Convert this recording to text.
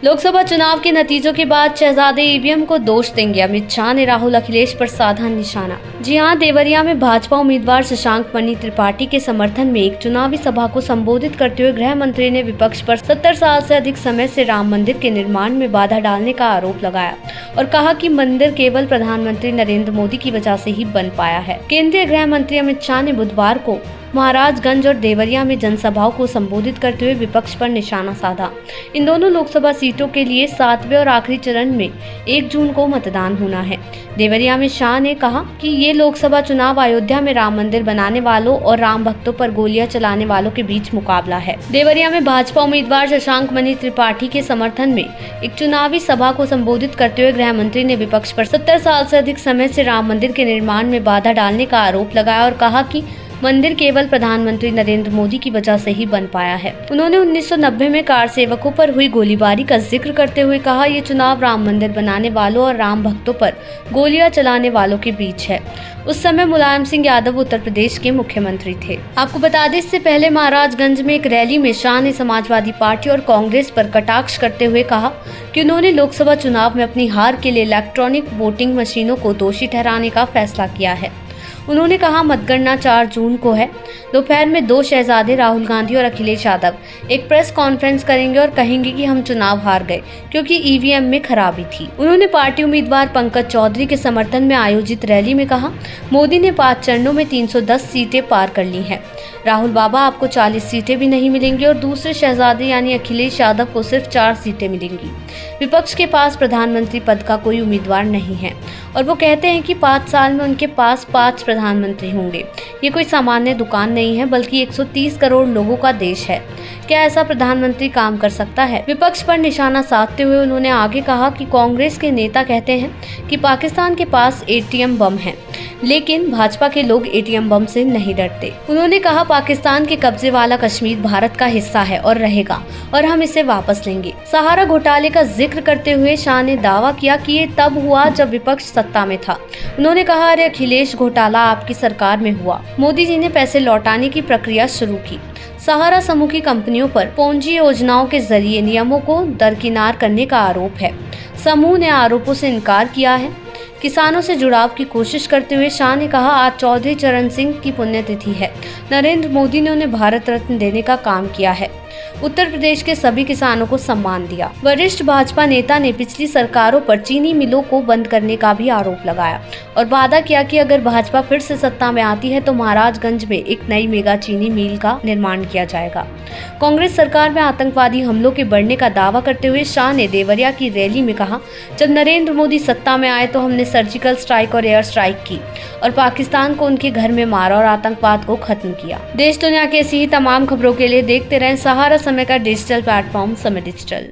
लोकसभा चुनाव के नतीजों के बाद शहजादे ईवीएम को दोष देंगे अमित शाह ने राहुल अखिलेश पर साधा निशाना। जी हां, देवरिया में भाजपा उम्मीदवार शशांक मणि त्रिपाठी के समर्थन में एक चुनावी सभा को संबोधित करते हुए गृह मंत्री ने विपक्ष पर 70 साल से अधिक समय से राम मंदिर के निर्माण में बाधा डालने का आरोप लगाया और कहा कि मंदिर केवल प्रधानमंत्री नरेंद्र मोदी की वजह से ही बन पाया है। केंद्रीय गृह मंत्री अमित शाह ने बुधवार को महाराजगंज और देवरिया में जनसभाओं को संबोधित करते हुए विपक्ष पर निशाना साधा। इन दोनों लोकसभा सीटों के लिए 7वें और आखिरी चरण में 1 जून को मतदान होना है। देवरिया में शाह ने कहा कि ये लोकसभा चुनाव अयोध्या में राम मंदिर बनाने वालों और राम भक्तों पर गोलियां चलाने वालों के बीच मुकाबला है। देवरिया में भाजपा उम्मीदवार शशांक मणि त्रिपाठी के समर्थन में एक चुनावी सभा को संबोधित करते हुए गृह मंत्री ने विपक्ष पर 70 साल से अधिक समय से राम मंदिर के निर्माण में बाधा डालने का आरोप लगाया और कहा कि मंदिर केवल प्रधानमंत्री नरेंद्र मोदी की वजह से ही बन पाया है। उन्होंने 1990 में कार सेवकों पर हुई गोलीबारी का जिक्र करते हुए कहा, ये चुनाव राम मंदिर बनाने वालों और राम भक्तों पर गोलियां चलाने वालों के बीच है। उस समय मुलायम सिंह यादव उत्तर प्रदेश के मुख्यमंत्री थे। आपको बता दें, इससे पहले महाराजगंज में एक रैली में शाह ने समाजवादी पार्टी और कांग्रेस पर कटाक्ष करते हुए कहा कि उन्होंने लोकसभा चुनाव में अपनी हार के लिए इलेक्ट्रॉनिक वोटिंग मशीनों को दोषी ठहराने का फैसला किया है। उन्होंने कहा, मतगणना 4 जून को है। दोपहर में 2 शहजादे राहुल गांधी और अखिलेश यादव एक प्रेस कॉन्फ्रेंस करेंगे और कहेंगे कि हम चुनाव हार गए क्योंकि ईवीएम में खराबी थी। उन्होंने पार्टी उम्मीदवार पंकज चौधरी के समर्थन में आयोजित रैली में कहा, मोदी ने 5 चरणों में 310 सीटें पार कर ली हैं। राहुल बाबा, आपको 40 सीटें भी नहीं मिलेंगी और दूसरे शहजादे यानी अखिलेश यादव को सिर्फ 4 सीटें मिलेंगी। विपक्ष के पास प्रधानमंत्री पद का कोई उम्मीदवार नहीं है और वो कहते हैं कि 5 साल में उनके पास 5 प्रधानमंत्री होंगे। ये कोई सामान्य दुकान नहीं है बल्कि 130 करोड़ लोगों का देश है। क्या ऐसा प्रधानमंत्री काम कर सकता है? विपक्ष पर निशाना साधते हुए उन्होंने आगे कहा कि कांग्रेस के नेता कहते हैं कि पाकिस्तान के पास एटीएम बम है, लेकिन भाजपा के लोग एटीएम बम से नहीं डरते। उन्होंने कहा, पाकिस्तान के कब्जे वाला कश्मीर भारत का हिस्सा है और रहेगा और हम इसे वापस लेंगे। सहारा घोटाले का जिक्र करते हुए शाह ने दावा किया कि ये तब हुआ जब विपक्ष सत्ता में था। उन्होंने कहा, अरे अखिलेश, घोटाला आपकी सरकार में हुआ। मोदी जी ने पैसे लौटाने की प्रक्रिया शुरू की। सहारा समूह की कंपनियों पर पोंजी योजनाओं के जरिए नियमों को दरकिनार करने का आरोप है। समूह ने आरोपों से इनकार किया है। किसानों से जुड़ाव की कोशिश करते हुए शाह ने कहा, आज चौधरी चरण सिंह की पुण्यतिथि है। नरेंद्र मोदी ने उन्हें भारत रत्न देने का काम किया है। उत्तर प्रदेश के सभी किसानों को सम्मान दिया। वरिष्ठ भाजपा नेता ने पिछली सरकारों पर चीनी मिलों को बंद करने का भी आरोप लगाया और वादा किया कि अगर भाजपा फिर से सत्ता में आती है तो महाराजगंज में एक नई मेगा चीनी मिल का निर्माण किया जाएगा। कांग्रेस सरकार में आतंकवादी हमलों के बढ़ने का दावा करते हुए शाह ने देवरिया की रैली में कहा, जब नरेंद्र मोदी सत्ता में आए तो हमने सर्जिकल स्ट्राइक और एयर स्ट्राइक की और पाकिस्तान को उनके घर में मारा और आतंकवाद को खत्म किया। देश दुनिया की ऐसी ही तमाम खबरों के लिए देखते रहें सहारा समय का डिजिटल प्लेटफॉर्म समय डिजिटल।